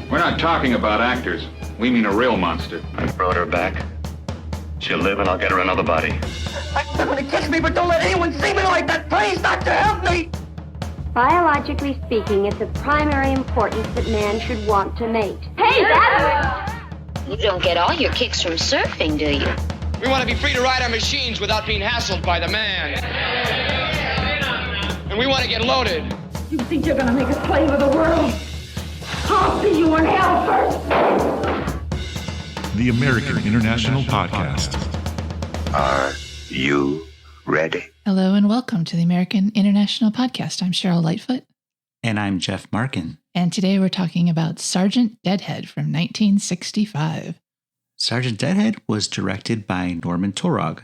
We're not talking about actors. We mean a real monster. I brought her back. She'll live and I'll get her another body. They're gonna kiss me, but don't let anyone see me like that. Please, Doctor, help me! Biologically speaking, it's of primary importance that man should want to mate. Hey, that's... You don't get all your kicks from surfing, do you? We want to be free to ride our machines without being hassled by the man. And we want to get loaded. You think you're gonna make a slave of the world? I'll see you in hell first! The American International Podcast. Are you ready? Hello and welcome to the American International Podcast. I'm Cheryl Lightfoot. And I'm Jeff Markin. And today we're talking about Sergeant Deadhead from 1965. Sergeant Deadhead was directed by Norman Taurog,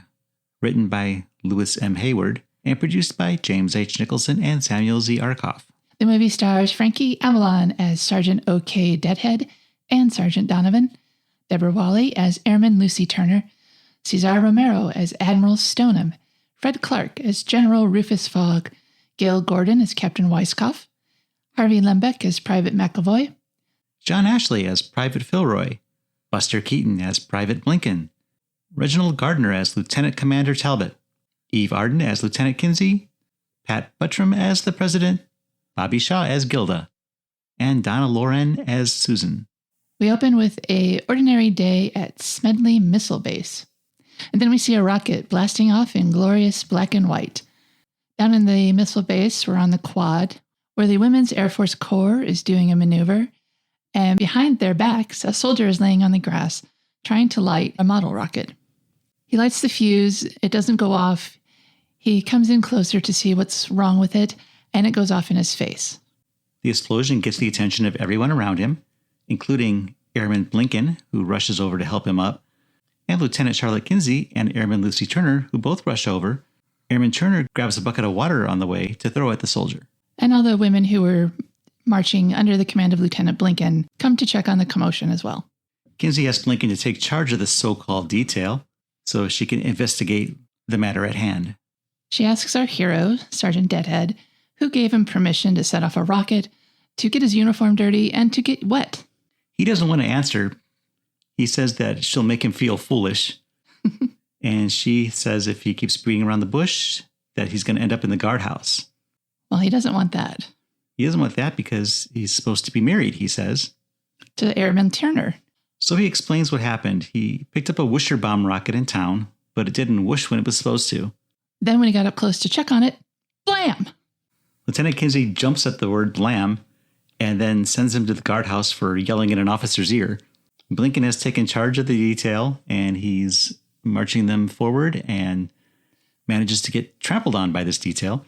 written by Louis M. Heyward, and produced by James H. Nicholson and Samuel Z. Arkoff. The movie stars Frankie Avalons as Sergeant O.K. Deadhead and Sergeant Donovan, Deborah Walley as Airman Lucy Turner, Cesar Romero as Admiral Stoneham, Fred Clark as General Rufus Fogg, Gale Gordon as Captain Weiskopf, Harvey Lembeck as Private McEvoy, John Ashley as Private Filroy, Buster Keaton as Private Blinken, Reginald Gardner as Lieutenant Commander Talbot, Eve Arden as Lieutenant Kinsey, Pat Buttram as the President, Bobby Shaw as Gilda, and Donna Loren as Susan. We open with an ordinary day at Smedley Missile Base. And then we see a rocket blasting off in glorious black and white. Down in the missile base, we're on the quad, where the Women's Air Force Corps is doing a maneuver. And behind their backs, a soldier is laying on the grass, trying to light a model rocket. He lights the fuse. It doesn't go off. He comes in closer to see what's wrong with it, and it goes off in his face. The explosion gets the attention of everyone around him, including Airman Blinken, who rushes over to help him up, and Lieutenant Charlotte Kinsey and Airman Lucy Turner, who both rush over. Airman Turner grabs a bucket of water on the way to throw at the soldier. And all the women who were marching under the command of Lieutenant Blinken come to check on the commotion as well. Kinsey asks Blinken to take charge of the so-called detail so she can investigate the matter at hand. She asks our hero, Sergeant Deadhead, who gave him permission to set off a rocket, to get his uniform dirty, and to get wet. He doesn't want to answer. He says that she'll make him feel foolish. And she says if he keeps beating around the bush, that he's going to end up in the guardhouse. Well, he doesn't want that. He doesn't want that because he's supposed to be married, he says. To Airman Turner. So he explains what happened. He picked up a whoosher bomb rocket in town, but it didn't whoosh when it was supposed to. Then when he got up close to check on it, blam! Lieutenant Kinsey jumps at the word blam and then sends him to the guardhouse for yelling in an officer's ear. Blinken has taken charge of the detail, and he's marching them forward and manages to get trampled on by this detail.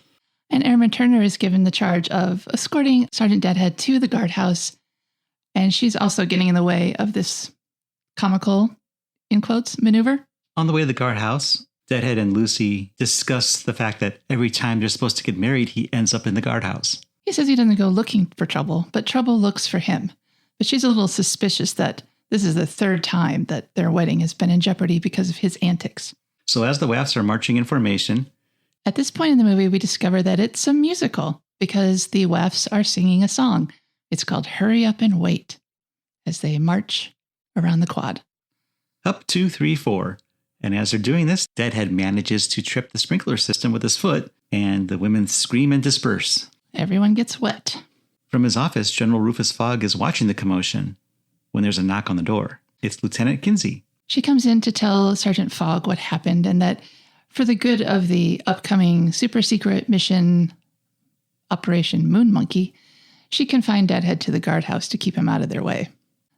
And Airman Turner is given the charge of escorting Sergeant Deadhead to the guardhouse, and she's also getting in the way of this comical, in quotes, maneuver. On the way to the guardhouse, Deadhead and Lucy discuss the fact that every time they're supposed to get married, he ends up in the guardhouse. He says he doesn't go looking for trouble, but trouble looks for him. But she's a little suspicious that this is the third time that their wedding has been in jeopardy because of his antics. So as the WAFs are marching in formation, at this point in the movie, we discover that it's a musical because the WAFs are singing a song. It's called Hurry Up and Wait as they march around the quad. Up, 2, 3, 4. And as they're doing this, Deadhead manages to trip the sprinkler system with his foot, and the women scream and disperse. Everyone gets wet. From his office, General Rufus Fogg is watching the commotion when there's a knock on the door. It's Lieutenant Kinsey. She comes in to tell Sergeant Fogg what happened and that for the good of the upcoming super-secret mission Operation Moon Monkey, she confined Deadhead to the guardhouse to keep him out of their way.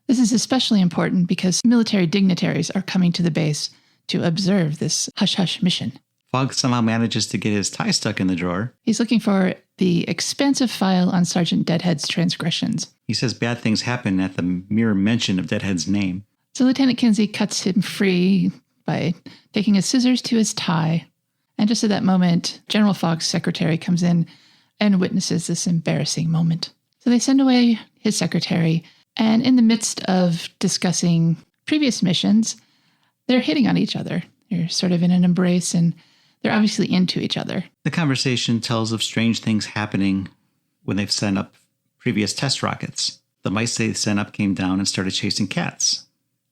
This is especially important because military dignitaries are coming to the base to observe this hush-hush mission. Fogg somehow manages to get his tie stuck in the drawer. He's looking for the expansive file on Sergeant Deadhead's transgressions. He says bad things happen at the mere mention of Deadhead's name. So Lieutenant Kinsey cuts him free by taking his scissors to his tie. And just at that moment, General Fogg's secretary comes in and witnesses this embarrassing moment. So they send away his secretary, and in the midst of discussing previous missions, they're hitting on each other. They're sort of in an embrace, and they're obviously into each other. The conversation tells of strange things happening when they've sent up previous test rockets. The mice they sent up came down and started chasing cats.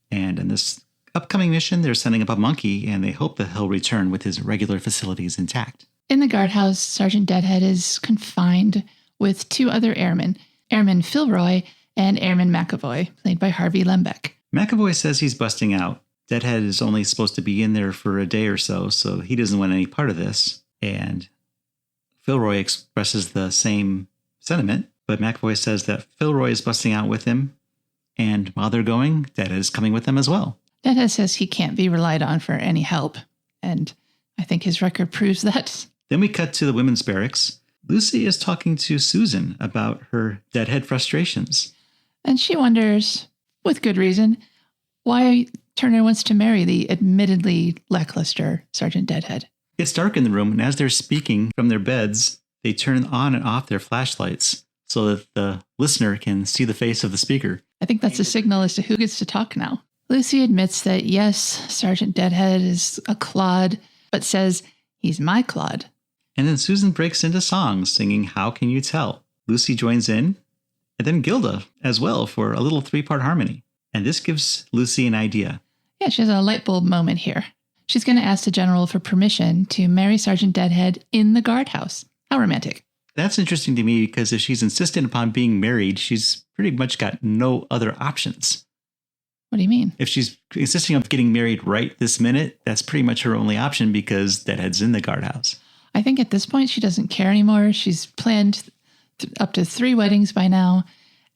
And in this upcoming mission, they're sending up a monkey, and they hope that he'll return with his regular facilities intact. In the guardhouse, Sergeant Deadhead is confined with 2 other airmen, Airman Filroy and Airman McEvoy, played by Harvey Lembeck. McEvoy says he's busting out. Deadhead is only supposed to be in there for a day or so he doesn't want any part of this. And Filroy expresses the same sentiment, but McEvoy says that Filroy is busting out with him, and while they're going, Deadhead is coming with them as well. Deadhead says he can't be relied on for any help, and I think his record proves that. Then we cut to the women's barracks. Lucy is talking to Susan about her Deadhead frustrations. And she wonders, with good reason, why Turner wants to marry the admittedly lackluster Sergeant Deadhead. It's dark in the room, and as they're speaking from their beds, they turn on and off their flashlights so that the listener can see the face of the speaker. I think that's a signal as to who gets to talk now. Lucy admits that, yes, Sergeant Deadhead is a clod, but says he's my clod. And then Susan breaks into songs, singing How Can You Tell? Lucy joins in, and then Gilda as well for a little 3-part harmony. And this gives Lucy an idea. Yeah, she has a light bulb moment here. She's going to ask the general for permission to marry Sergeant Deadhead in the guardhouse. How romantic. That's interesting to me because if she's insistent upon being married, she's pretty much got no other options. What do you mean? If she's insisting on getting married right this minute, that's pretty much her only option because Deadhead's in the guardhouse. I think at this point she doesn't care anymore. She's planned up to 3 weddings by now,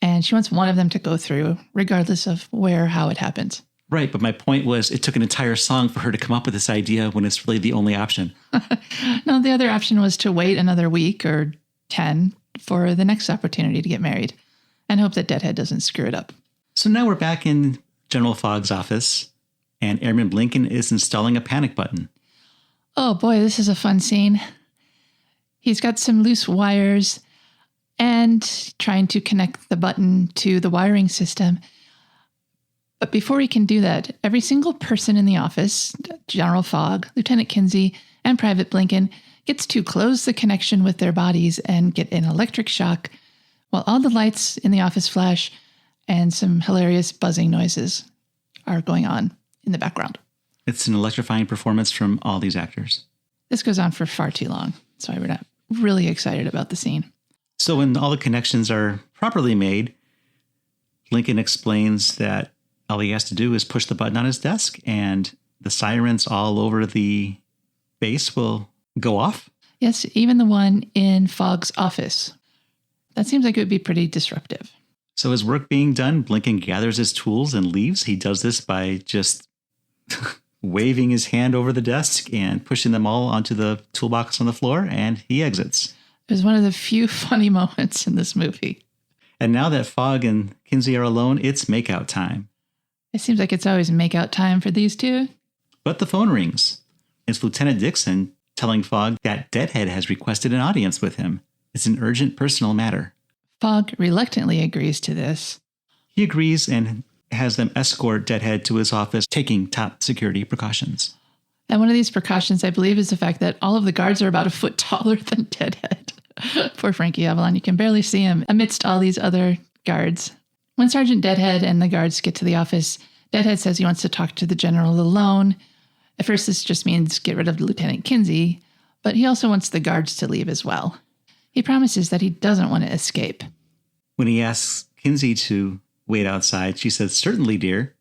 and she wants one of them to go through, regardless of where or how it happens. Right, but my point was it took an entire song for her to come up with this idea when it's really the only option. No, the other option was to wait another week or 10 for the next opportunity to get married and hope that Deadhead doesn't screw it up. So now we're back in General Fogg's office, and Airman Blinken is installing a panic button. Oh boy, this is a fun scene. He's got some loose wires and trying to connect the button to the wiring system. But before he can do that, every single person in the office, General Fogg, Lieutenant Kinsey, and Private Blinken, gets to close the connection with their bodies and get an electric shock while all the lights in the office flash and some hilarious buzzing noises are going on in the background. It's an electrifying performance from all these actors. This goes on for far too long, so we're not really excited about the scene. So when all the connections are properly made, Blinken explains that all he has to do is push the button on his desk and the sirens all over the base will go off. Yes, even the one in Fogg's office. That seems like it would be pretty disruptive. So his work being done, Blinken gathers his tools and leaves. He does this by just waving his hand over the desk and pushing them all onto the toolbox on the floor, and he exits. It was one of the few funny moments in this movie. And now that Fogg and Kinsey are alone, it's makeout time. It seems like it's always makeout time for these two. But the phone rings. It's Lieutenant Dixon telling Fogg that Deadhead has requested an audience with him. It's an urgent personal matter. Fogg reluctantly agrees to this. He agrees and has them escort Deadhead to his office, taking top security precautions. And one of these precautions, I believe, is the fact that all of the guards are about a foot taller than Deadhead. Poor Frankie Avalon. You can barely see him amidst all these other guards. When Sergeant Deadhead and the guards get to the office, Deadhead says he wants to talk to the general alone. At first, this just means get rid of Lieutenant Kinsey, but he also wants the guards to leave as well. He promises that he doesn't want to escape. When he asks Kinsey to wait outside, she says, "Certainly, dear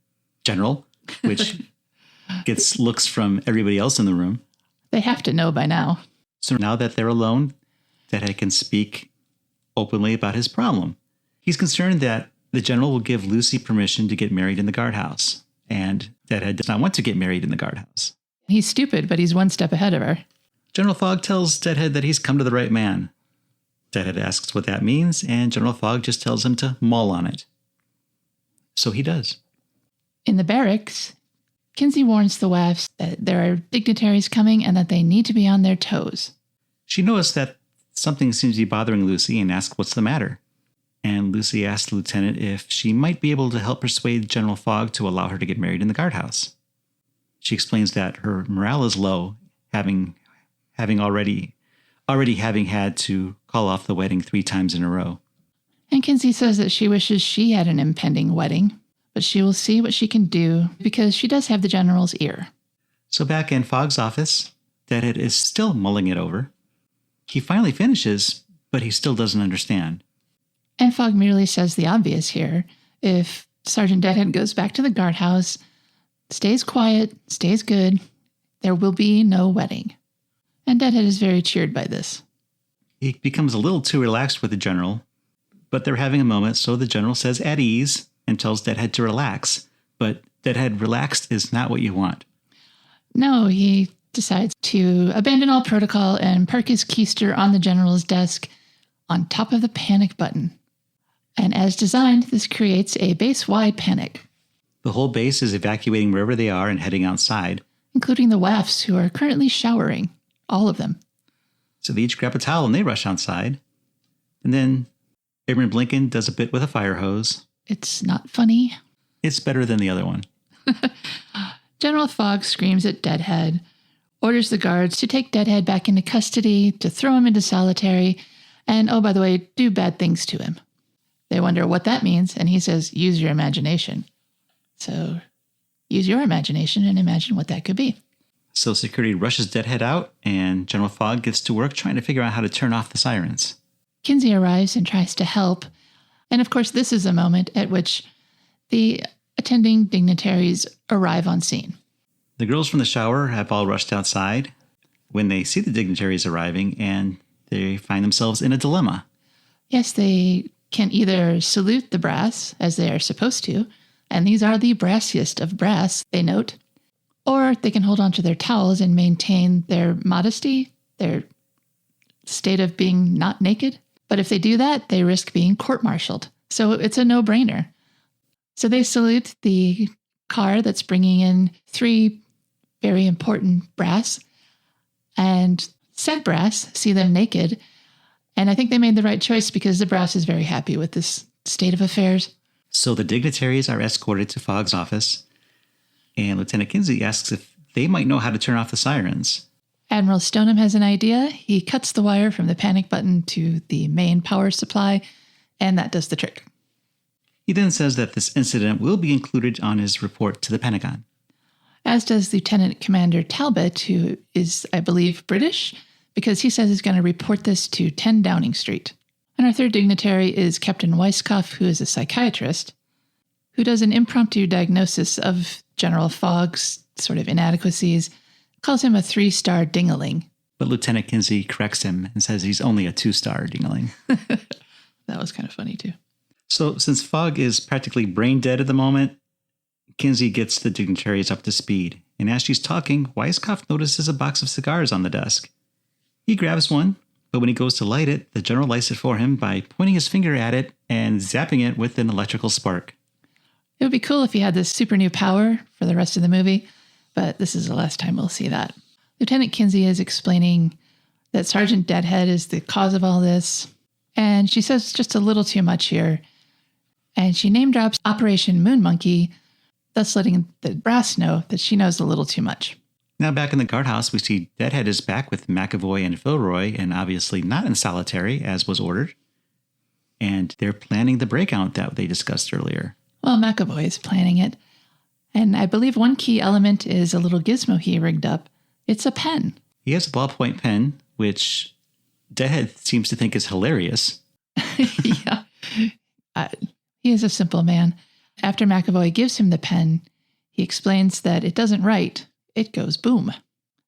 General," which gets looks from everybody else in the room. They have to know by now. So now that they're alone, Deadhead can speak openly about his problem. He's concerned that the general will give Lucy permission to get married in the guardhouse, and Deadhead does not want to get married in the guardhouse. He's stupid, but he's one step ahead of her. General Fogg tells Deadhead that he's come to the right man. Deadhead asks what that means, and General Fogg just tells him to mull on it. So he does. In the barracks, Kinsey warns the WAFs that there are dignitaries coming and that they need to be on their toes. She noticed that something seems to be bothering Lucy and asks what's the matter. And Lucy asks the lieutenant if she might be able to help persuade General Fogg to allow her to get married in the guardhouse. She explains that her morale is low, having already having had to call off the wedding 3 times in a row. And Kinsey says that she wishes she had an impending wedding, but she will see what she can do because she does have the general's ear. So back in Fogg's office, Deadhead is still mulling it over. He finally finishes, but he still doesn't understand. And Fogg merely says the obvious here. If Sergeant Deadhead goes back to the guardhouse, stays quiet, stays good, there will be no wedding. And Deadhead is very cheered by this. He becomes a little too relaxed with the general, but they're having a moment, so the general says at ease and tells Deadhead to relax. But Deadhead, relaxed is not what you want. No, he decides to abandon all protocol and park his keister on the general's desk on top of the panic button. And as designed, this creates a base-wide panic. The whole base is evacuating wherever they are and heading outside. Including the WAFs, who are currently showering. All of them. So they each grab a towel and they rush outside. And then Airman Blinken does a bit with a fire hose. It's not funny. It's better than the other one. General Fogg screams at Deadhead, orders the guards to take Deadhead back into custody, to throw him into solitary, and, oh, by the way, do bad things to him. They wonder what that means, and he says, use your imagination. So use your imagination and imagine what that could be. So security rushes Deadhead out, and General Fogg gets to work trying to figure out how to turn off the sirens. Kinsey arrives and tries to help. And of course, this is a moment at which the attending dignitaries arrive on scene. The girls from the shower have all rushed outside when they see the dignitaries arriving, and they find themselves in a dilemma. Yes, they can either salute the brass, as they are supposed to, and these are the brassiest of brass, they note, or they can hold on to their towels and maintain their modesty, their state of being not naked. But if they do that, they risk being court-martialed. So it's a no-brainer. So they salute the car that's bringing in 3 very important brass, and said brass see them naked. And I think they made the right choice because the brass is very happy with this state of affairs. So the dignitaries are escorted to Fogg's office, and Lieutenant Kinsey asks if they might know how to turn off the sirens. Admiral Stoneham has an idea. He cuts the wire from the panic button to the main power supply, and that does the trick. He then says that this incident will be included on his report to the Pentagon. As does Lieutenant Commander Talbot, who is, I believe, British, because he says he's going to report this to 10 Downing Street. And our third dignitary is Captain Weiskopf, who is a psychiatrist, who does an impromptu diagnosis of General Fogg's sort of inadequacies, calls him a 3-star dingaling. But Lieutenant Kinsey corrects him and says he's only a 2-star dingaling. That was kind of funny, too. So since Fogg is practically brain dead at the moment, Kinsey gets the dignitaries up to speed. And as she's talking, Weiskopf notices a box of cigars on the desk. He grabs one, but when he goes to light it, the general lights it for him by pointing his finger at it and zapping it with an electrical spark. It would be cool if he had this super new power for the rest of the movie, but this is the last time we'll see that. Lieutenant Kinsey is explaining that Sergeant Deadhead is the cause of all this, and she says just a little too much here. And she name drops Operation Moon Monkey, thus letting the brass know that she knows a little too much. Now back in the guardhouse, we see Deadhead is back with McEvoy and Filroy, and obviously not in solitary, as was ordered. And they're planning the breakout that they discussed earlier. Well, McEvoy is planning it. And I believe one key element is a little gizmo he rigged up. It's a pen. He has a ballpoint pen, which Deadhead seems to think is hilarious. Yeah. He is a simple man. After McEvoy gives him the pen, he explains that it doesn't write, it goes boom.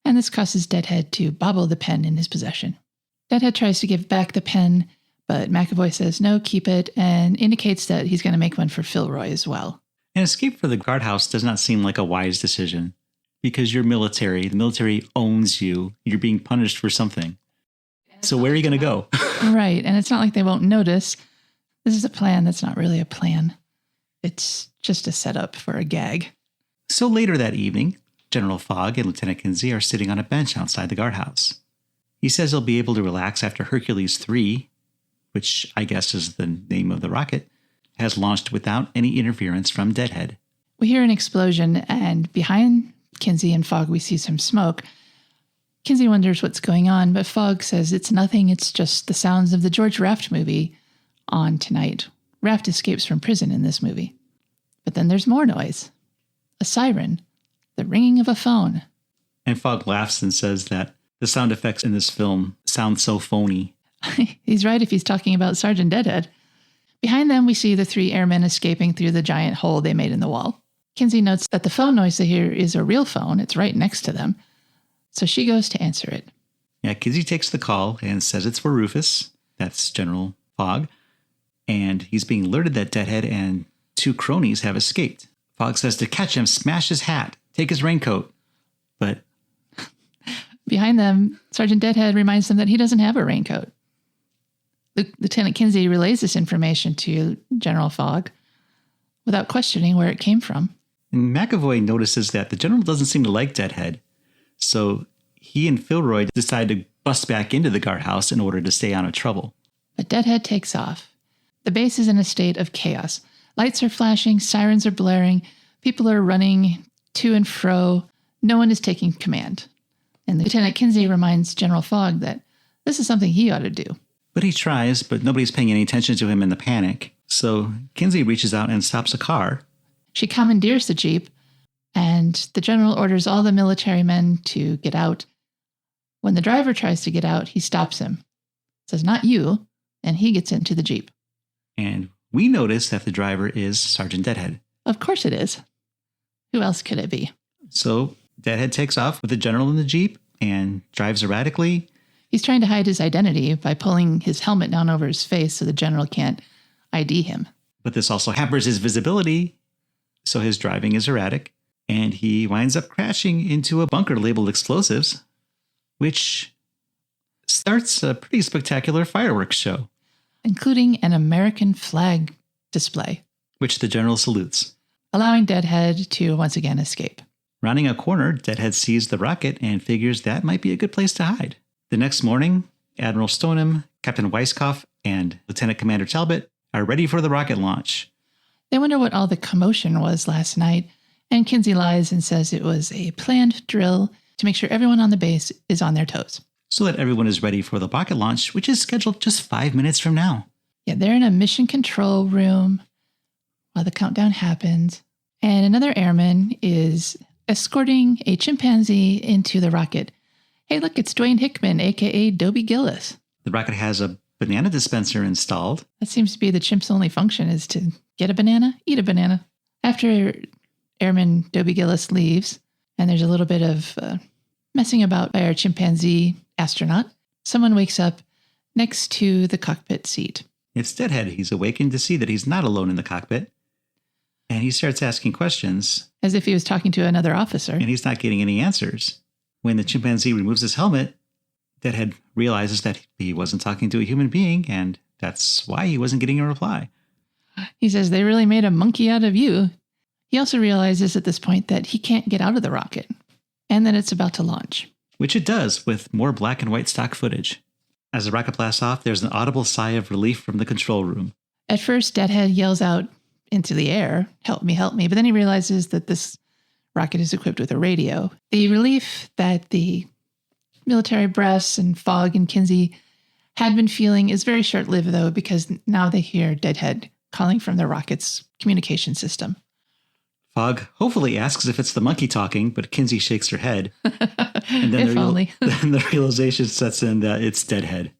And this causes Deadhead to bobble the pen in his possession. Deadhead tries to give back the pen, but McEvoy says no, keep it, and indicates that he's going to make one for Filroy as well. An escape for the guardhouse does not seem like a wise decision, because you're military, the military owns you, you're being punished for something. So where are you going to go? Right, and it's not like they won't notice. This is a plan that's not really a plan. It's just a setup for a gag. So later that evening, General Fogg and Lieutenant Kinsey are sitting on a bench outside the guardhouse. He says he'll be able to relax after Hercules 3, which I guess is the name of the rocket, has launched without any interference from Deadhead. We hear an explosion, and behind Kinsey and Fogg we see some smoke. Kinsey wonders what's going on, but Fogg says it's nothing, it's just the sounds of the George Raft movie, on tonight. Raft escapes from prison in this movie. But then there's more noise. A siren. The ringing of a phone. And Fogg laughs and says that the sound effects in this film sound so phony. He's right if he's talking about Sergeant Deadhead. Behind them, we see the 3 airmen escaping through the giant hole they made in the wall. Kinsey notes that the phone noise they hear is a real phone. It's right next to them. So she goes to answer it. Yeah, Kinsey takes the call and says it's for Rufus. That's General Fogg. And he's being alerted that Deadhead and 2 cronies have escaped. Fogg says to catch him, smash his hat, take his raincoat. But behind them, Sergeant Deadhead reminds them that he doesn't have a raincoat. Lieutenant Kinsey relays this information to General Fogg without questioning where it came from. And McEvoy notices that the general doesn't seem to like Deadhead. So he and Filroy decide to bust back into the guardhouse in order to stay out of trouble. But Deadhead takes off. The base is in a state of chaos. Lights are flashing, sirens are blaring, people are running to and fro. No one is taking command. And Lieutenant Kinsey reminds General Fogg that this is something he ought to do. But he tries, but nobody's paying any attention to him in the panic. So Kinsey reaches out and stops a car. She commandeers the Jeep, and the general orders all the military men to get out. When the driver tries to get out, he stops him. Says, "Not you," and he gets into the Jeep. And we notice that the driver is Sergeant Deadhead. Of course it is. Who else could it be? So Deadhead takes off with the general in the Jeep and drives erratically. He's trying to hide his identity by pulling his helmet down over his face so the general can't ID him. But this also hampers his visibility, so his driving is erratic, and he winds up crashing into a bunker labeled explosives, which starts a pretty spectacular fireworks show. Including an American flag display. Which the general salutes. Allowing Deadhead to once again escape. Rounding a corner, Deadhead sees the rocket and figures that might be a good place to hide. The next morning, Admiral Stoneham, Captain Weiskopf, and Lieutenant Commander Talbot are ready for the rocket launch. They wonder what all the commotion was last night, and Kinsey lies and says it was a planned drill to make sure everyone on the base is on their toes. So that everyone is ready for the rocket launch, which is scheduled just 5 minutes from now. Yeah, they're in a mission control room while the countdown happens, and another airman is escorting a chimpanzee into the rocket. Hey, look, it's Dwayne Hickman, a.k.a. Dobie Gillis. The rocket has a banana dispenser installed. That seems to be the chimp's only function, is to get a banana, eat a banana. After Airman Dobie Gillis leaves, and there's a little bit of messing about by our chimpanzee astronaut, someone wakes up next to the cockpit seat. It's Deadhead. He's awakened to see that he's not alone in the cockpit. And he starts asking questions. As if he was talking to another officer. And he's not getting any answers. When the chimpanzee removes his helmet, Deadhead realizes that he wasn't talking to a human being, and that's why he wasn't getting a reply. He says, "They really made a monkey out of you." He also realizes at this point that he can't get out of the rocket, and that it's about to launch. Which it does, with more black and white stock footage. As the rocket blasts off, there's an audible sigh of relief from the control room. At first, Deadhead yells out into the air, "Help me, help me," but then he realizes that this rocket is equipped with a radio. The relief that the military brass and Fogg and Kinsey had been feeling is very short-lived, though, because now they hear Deadhead calling from the rocket's communication system. Fogg hopefully asks if it's the monkey talking, but Kinsey shakes her head. And then then the realization sets in that it's Deadhead.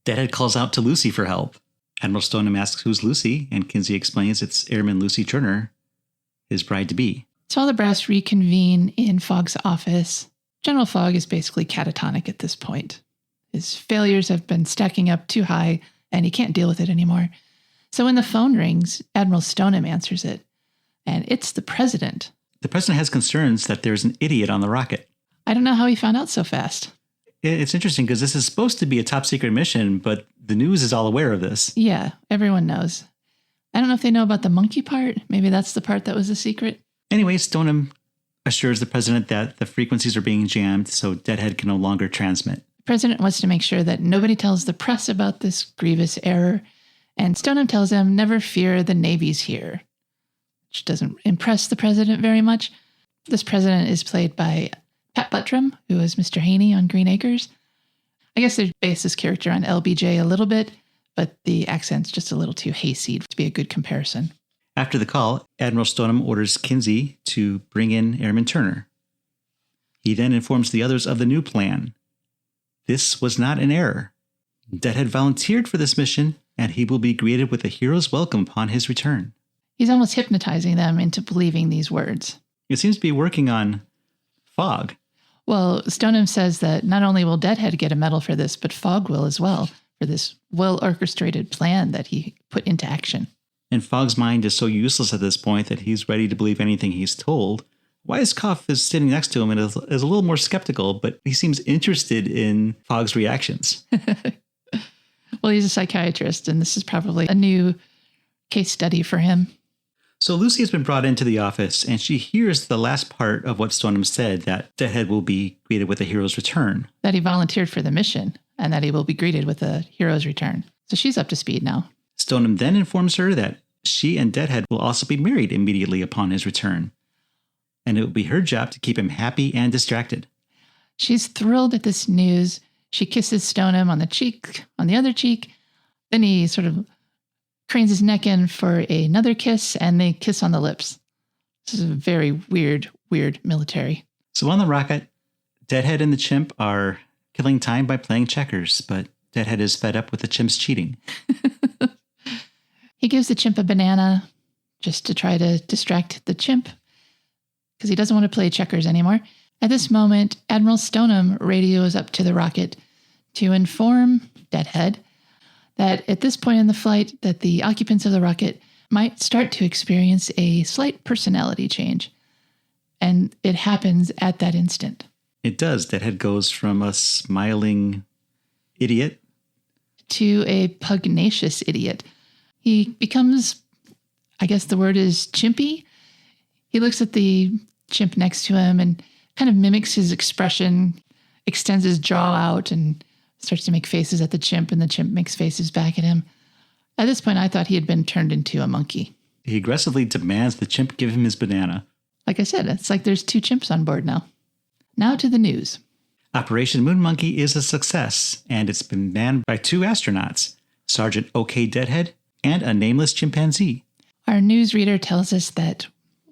Deadhead calls out to Lucy for help. Admiral Stoneham asks who's Lucy, and Kinsey explains it's Airman Lucy Turner, his bride-to-be. So all the brass reconvene in Fogg's office. General Fogg is basically catatonic at this point. His failures have been stacking up too high, and he can't deal with it anymore. So when the phone rings, Admiral Stoneham answers it, and it's the president. The president has concerns that there's an idiot on the rocket. I don't know how he found out so fast. It's interesting because this is supposed to be a top secret mission, but the news is all aware of this. Yeah, everyone knows. I don't know if they know about the monkey part. Maybe that's the part that was a secret. Anyway, Stoneham assures the president that the frequencies are being jammed, so Deadhead can no longer transmit. The president wants to make sure that nobody tells the press about this grievous error, and Stoneham tells him, "Never fear, the Navy's here," which doesn't impress the president very much. This president is played by Pat Buttram, who is Mr. Haney on Green Acres. I guess they based this character on LBJ a little bit, but the accent's just a little too hayseed to be a good comparison. After the call, Admiral Stoneham orders Kinsey to bring in Airman Turner. He then informs the others of the new plan. This was not an error. Deadhead volunteered for this mission, and he will be greeted with a hero's welcome upon his return. He's almost hypnotizing them into believing these words. It seems to be working on Fogg. Well, Stoneham says that not only will Deadhead get a medal for this, but Fogg will as well, for this well-orchestrated plan that he put into action. And Fogg's mind is so useless at this point that he's ready to believe anything he's told. Weiskopf is sitting next to him and is a little more skeptical, but he seems interested in Fogg's reactions. Well, he's a psychiatrist, and this is probably a new case study for him. So Lucy has been brought into the office, and she hears the last part of what Stoneham said, that Deadhead will be greeted with a hero's return. That he volunteered for the mission, and that he will be greeted with a hero's return. So she's up to speed now. Stoneham then informs her that she and Deadhead will also be married immediately upon his return, and it will be her job to keep him happy and distracted. She's thrilled at this news. She kisses Stoneham on the cheek, on the other cheek. Then he sort of cranes his neck in for another kiss, and they kiss on the lips. This is a very weird military. So on the rocket, Deadhead and the chimp are killing time by playing checkers, but Deadhead is fed up with the chimp's cheating. He gives the chimp a banana just to try to distract the chimp because he doesn't want to play checkers anymore. At this moment, Admiral Stoneham radios up to the rocket to inform Deadhead that at this point in the flight that the occupants of the rocket might start to experience a slight personality change. And it happens at that instant. It does. Deadhead goes from a smiling idiot to a pugnacious idiot. He becomes, I guess the word is chimpy. He looks at the chimp next to him and kind of mimics his expression, extends his jaw out and starts to make faces at the chimp, and the chimp makes faces back at him. At this point, I thought he had been turned into a monkey. He aggressively demands the chimp give him his banana. Like I said, it's like there's two chimps on board now. Now to the news. Operation Moon Monkey is a success, and it's been manned by 2 astronauts, Sergeant OK Deadhead and a nameless chimpanzee. Our newsreader tells us that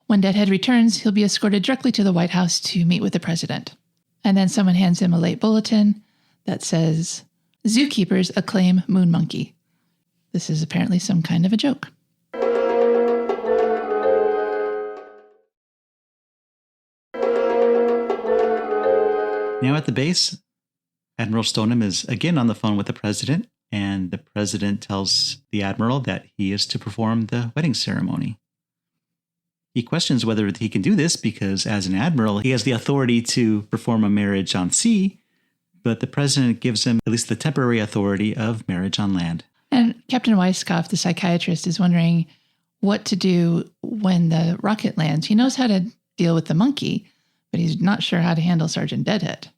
when Deadhead returns, he'll be escorted directly to the White House to meet with the president. And then someone hands him a late bulletin that says, "Zookeepers acclaim Moon Monkey." This is apparently some kind of a joke. Now at the base, Admiral Stoneham is again on the phone with the president, and the president tells the admiral that he is to perform the wedding ceremony. He questions whether he can do this because as an admiral, he has the authority to perform a marriage on sea, but the president gives him at least the temporary authority of marriage on land. And Captain Weiskopf, the psychiatrist, is wondering what to do when the rocket lands. He knows how to deal with the monkey, but he's not sure how to handle Sergeant Deadhead.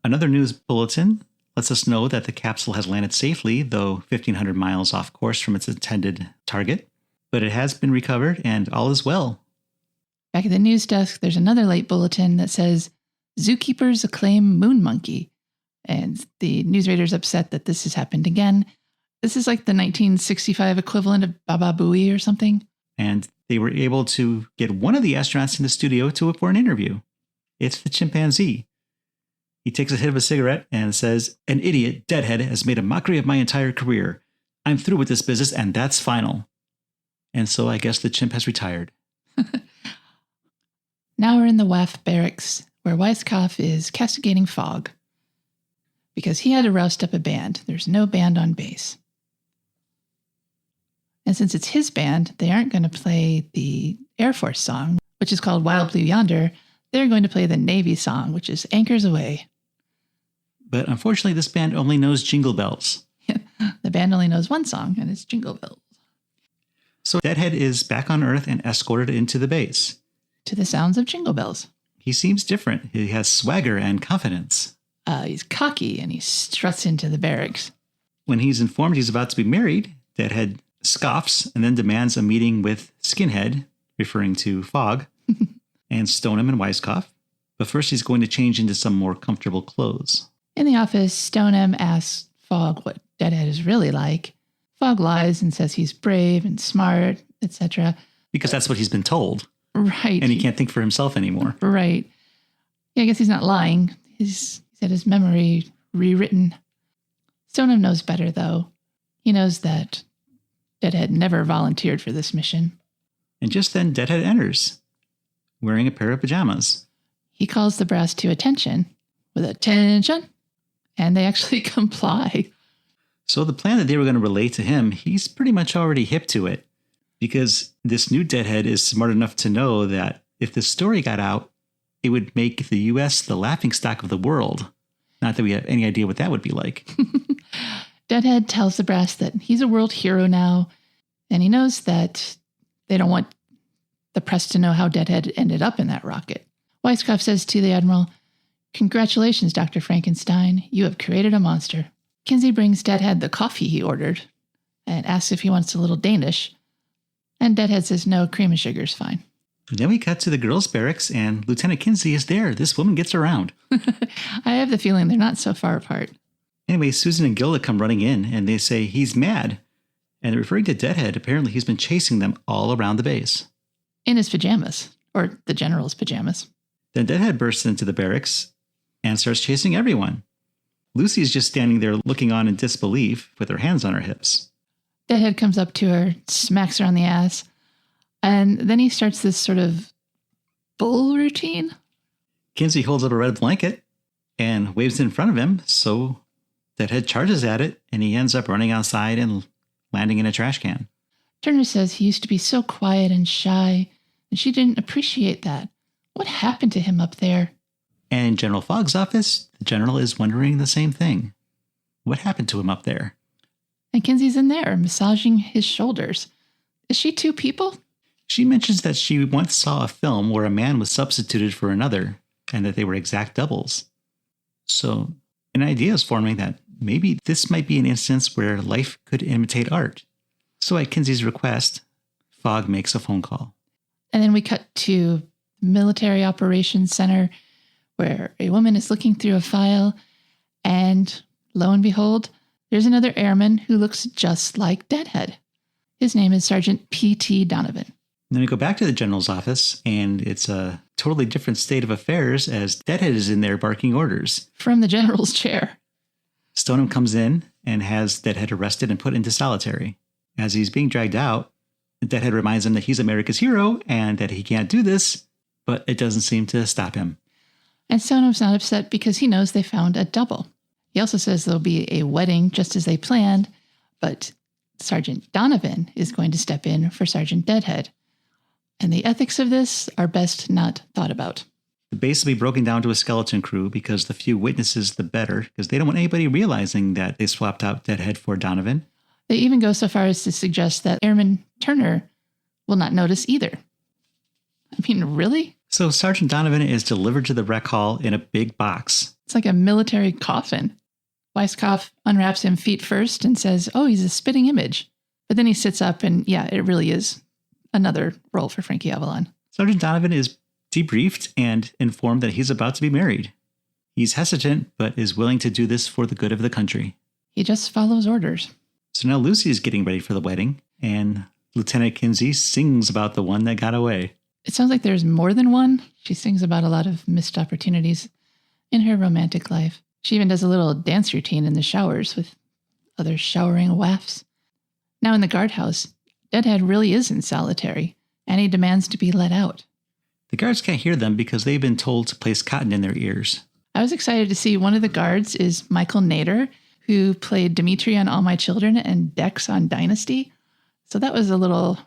Another news bulletin lets us know that the capsule has landed safely, though 1,500 miles off course from its intended target. But it has been recovered, and all is well. Back at the news desk, there's another late bulletin that says, "Zookeepers acclaim Moon Monkey." And the newsreader's upset that this has happened again. This is like the 1965 equivalent of Baba Booey or something. And they were able to get one of the astronauts in the studio for an interview. It's the chimpanzee. He takes a hit of a cigarette and says, "An idiot, Deadhead, has made a mockery of my entire career. I'm through with this business, and that's final." And so I guess the chimp has retired. Now we're in the WAF barracks, where Weiskopf is castigating Fogg. Because he had to roust up a band. There's no band on base. And since it's his band, they aren't going to play the Air Force song, which is called Wild Blue Yonder. They're going to play the Navy song, which is Anchors Aweigh. But unfortunately, this band only knows Jingle Bells. The band only knows one song, and it's Jingle Bells. So Deadhead is back on Earth and escorted into the base. To the sounds of Jingle Bells. He seems different. He has swagger and confidence. He's cocky, and he struts into the barracks. When he's informed he's about to be married, Deadhead scoffs and then demands a meeting with Skinhead, referring to Fogg, and Stoneham and Weiskopf. But first he's going to change into some more comfortable clothes. In the office, Stoneham asks Fogg what Deadhead is really like. Fogg lies and says he's brave and smart, etc. Because that's what he's been told. Right. And he can't think for himself anymore. Right. Yeah, I guess he's not lying. He's had his memory rewritten. Stoneham knows better, though. He knows that Deadhead never volunteered for this mission. And just then, Deadhead enters, wearing a pair of pajamas. He calls the brass to attention with attention, and they actually comply. So the plan that they were going to relay to him, he's pretty much already hip to it. Because this new Deadhead is smart enough to know that if the story got out, it would make the U.S. the laughingstock of the world. Not that we have any idea what that would be like. Deadhead tells the brass that he's a world hero now, and he knows that they don't want the press to know how Deadhead ended up in that rocket. Weiskopf says to the Admiral, "Congratulations, Dr. Frankenstein. You have created a monster." Kinsey brings Deadhead the coffee he ordered and asks if he wants a little Danish. And Deadhead says no, cream and sugar's fine. Then we cut to the girls' barracks, and Lieutenant Kinsey is there. This woman gets around. I have the feeling they're not so far apart. Anyway, Susan and Gilda come running in, and they say he's mad. And they're referring to Deadhead. Apparently, he's been chasing them all around the base. In his pajamas, or the general's pajamas. Then Deadhead bursts into the barracks and starts chasing everyone. Lucy's just standing there looking on in disbelief with her hands on her hips. Deadhead comes up to her, smacks her on the ass, and then he starts this sort of bull routine. Kinsey holds up a red blanket and waves it in front of him, so Deadhead charges at it, and he ends up running outside and landing in a trash can. Turner says he used to be so quiet and shy, and she didn't appreciate that. What happened to him up there? And in General Fogg's office, the general is wondering the same thing. What happened to him up there? And Kinsey's in there, massaging his shoulders. Is she two people? She mentions that she once saw a film where a man was substituted for another, and that they were exact doubles. So an idea is forming that maybe this might be an instance where life could imitate art. So at Kinsey's request, Fogg makes a phone call. And then we cut to Military Operations Center, where a woman is looking through a file, and lo and behold, there's another airman who looks just like Deadhead. His name is Sergeant P.T. Donovan. And then we go back to the general's office, and it's a totally different state of affairs as Deadhead is in there barking orders. From the general's chair. Stoneham comes in and has Deadhead arrested and put into solitary. As he's being dragged out, Deadhead reminds him that he's America's hero and that he can't do this, but it doesn't seem to stop him. And Stoneham's not upset because he knows they found a double. He also says there'll be a wedding just as they planned, but Sergeant Donovan is going to step in for Sergeant Deadhead. And the ethics of this are best not thought about. The base will be broken down to a skeleton crew because the few witnesses, the better, because they don't want anybody realizing that they swapped out Deadhead for Donovan. They even go so far as to suggest that Airman Turner will not notice either. I mean, really? So Sergeant Donovan is delivered to the rec hall in a big box. It's like a military coffin. Weiskopf unwraps him feet first and says, "Oh, he's a spitting image." But then he sits up and, yeah, it really is another role for Frankie Avalon. Sergeant Donovan is debriefed and informed that he's about to be married. He's hesitant, but is willing to do this for the good of the country. He just follows orders. So now Lucy is getting ready for the wedding, and Lieutenant Kinsey sings about the one that got away. It sounds like there's more than one. She sings about a lot of missed opportunities in her romantic life. She even does a little dance routine in the showers with other showering wafts. Now in the guardhouse, Deadhead really is in solitary, and he demands to be let out. The guards can't hear them because they've been told to place cotton in their ears. I was excited to see one of the guards is Michael Nader, who played Dimitri on All My Children and Dex on Dynasty. So that was a little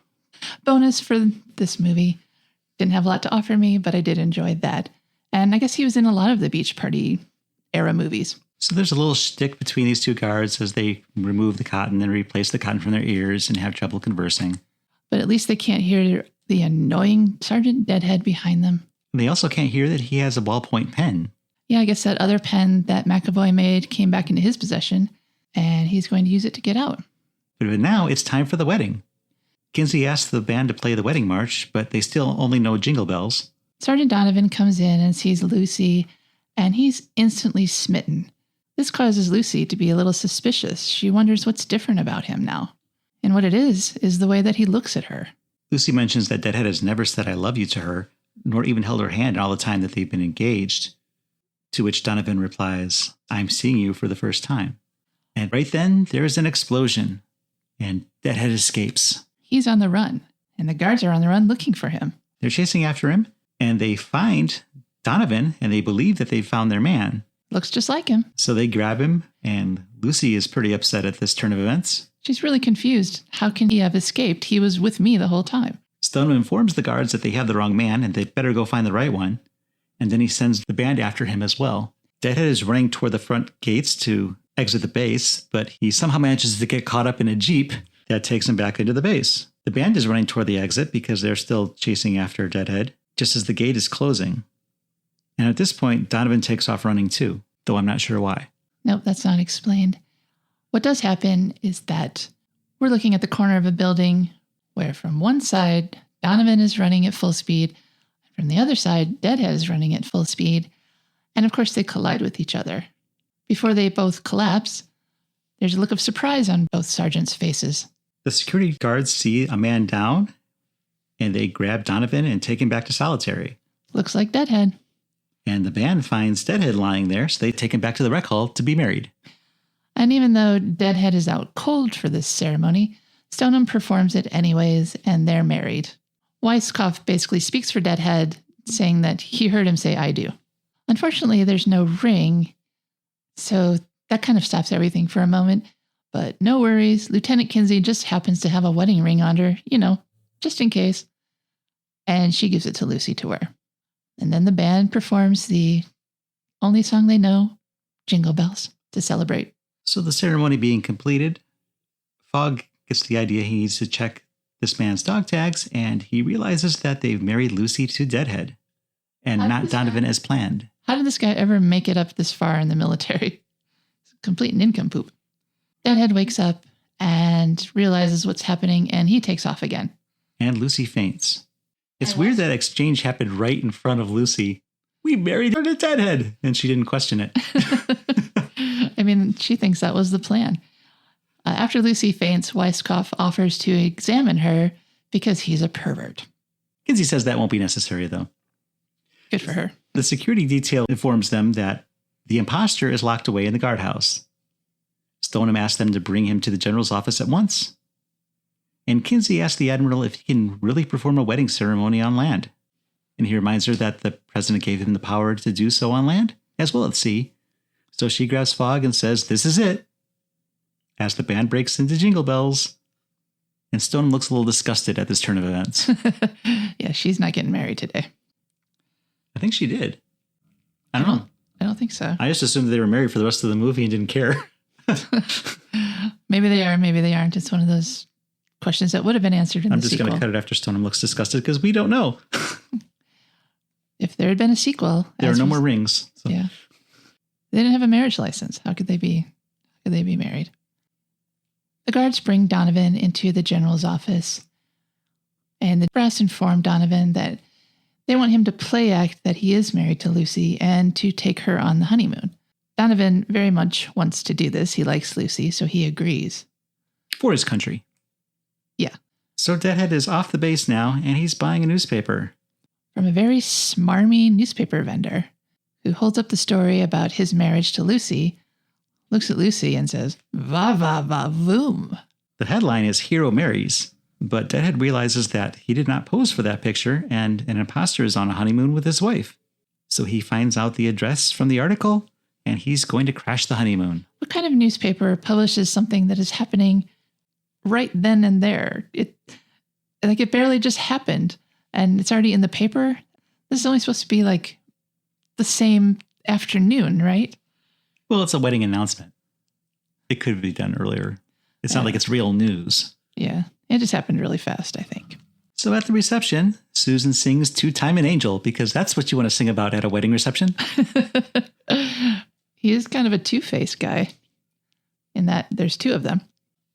bonus for this movie. Didn't have a lot to offer me, but I did enjoy that. And I guess he was in a lot of the Beach Party era movies. So there's a little shtick between these two guards as they remove the cotton and replace the cotton from their ears and have trouble conversing. But at least they can't hear the annoying Sergeant Deadhead behind them. They also can't hear that he has a ballpoint pen. Yeah, I guess that other pen that McEvoy made came back into his possession, and he's going to use it to get out. But now it's time for the wedding. Kinsey asks the band to play the wedding march, but they still only know Jingle Bells. Sergeant Donovan comes in and sees Lucy, and he's instantly smitten. This causes Lucy to be a little suspicious. She wonders what's different about him now. And what it is the way that he looks at her. Lucy mentions that Deadhead has never said I love you to her, nor even held her hand all the time that they've been engaged. To which Donovan replies, I'm seeing you for the first time. And right then, there is an explosion, and Deadhead escapes. He's on the run, and the guards are on the run looking for him. They're chasing after him, and they find Donovan, and they believe that they found their man. Looks just like him. So they grab him, and Lucy is pretty upset at this turn of events. She's really confused. How can he have escaped? He was with me the whole time. Stoneham informs the guards that they have the wrong man, and they better go find the right one. And then he sends the band after him as well. Deadhead is running toward the front gates to exit the base, but he somehow manages to get caught up in a jeep that takes him back into the base. The band is running toward the exit because they're still chasing after Deadhead, just as the gate is closing. And at this point, Donovan takes off running too, though I'm not sure why. Nope, that's not explained. What does happen is that we're looking at the corner of a building where from one side, Donovan is running at full speed. From the other side, Deadhead is running at full speed. And of course, they collide with each other. Before they both collapse, there's a look of surprise on both sergeants' faces. The security guards see a man down, and they grab Donovan and take him back to solitary. Looks like Deadhead. And the band finds Deadhead lying there, so they take him back to the rec hall to be married. And even though Deadhead is out cold for this ceremony, Stoneham performs it anyways, and they're married. Weiskopf basically speaks for Deadhead, saying that he heard him say, I do. Unfortunately, there's no ring, so that kind of stops everything for a moment. But no worries, Lieutenant Kinsey just happens to have a wedding ring on her, just in case. And she gives it to Lucy to wear. And then the band performs the only song they know, Jingle Bells, to celebrate. So the ceremony being completed, Fogg gets the idea he needs to check this man's dog tags, and he realizes that they've married Lucy to Deadhead, and not Donovan as planned. How did this guy ever make it up this far in the military? It's a complete nincompoop. Deadhead wakes up and realizes what's happening, and he takes off again. And Lucy faints. It's weird that exchange happened right in front of Lucy. We married her to Deadhead, and she didn't question it. I mean, she thinks that was the plan. After Lucy faints, Weiskopf offers to examine her because he's a pervert. Kinsey says that won't be necessary, though. Good for her. The security detail informs them that the imposter is locked away in the guardhouse. Stoneham asks them to bring him to the general's office at once. And Kinsey asks the Admiral if he can really perform a wedding ceremony on land. And he reminds her that the president gave him the power to do so on land, as well as sea. So she grabs Fogg and says, this is it. As the band breaks into Jingle Bells. And Stoneham looks a little disgusted at this turn of events. Yeah, she's not getting married today. I think she did. I don't know. I don't think so. I just assumed they were married for the rest of the movie and didn't care. Maybe they are, maybe they aren't. It's one of those questions that would have been answered in the sequel. I'm just going to cut it after Stoneham looks disgusted because we don't know. If there had been a sequel... There are no more rings. So. Yeah. They didn't have a marriage license. How could they be married? The guards bring Donovan into the general's office, and the brass inform Donovan that they want him to play act that he is married to Lucy and to take her on the honeymoon. Donovan very much wants to do this. He likes Lucy, so he agrees. For his country. Yeah. So Deadhead is off the base now, and he's buying a newspaper. From a very smarmy newspaper vendor who holds up the story about his marriage to Lucy, looks at Lucy and says, va va va voom. The headline is Hero Marries, but Deadhead realizes that he did not pose for that picture, and an imposter is on a honeymoon with his wife. So he finds out the address from the article, and he's going to crash the honeymoon. What kind of newspaper publishes something that is happening right then and there? It barely just happened, and it's already in the paper. This is only supposed to be like the same afternoon, right? Well, it's a wedding announcement. It could be done earlier. It's not like it's real news. Yeah, it just happened really fast, I think. So at the reception, Susan sings Two-Time an Angel because that's what you want to sing about at a wedding reception. He is kind of a two-faced guy in that there's two of them.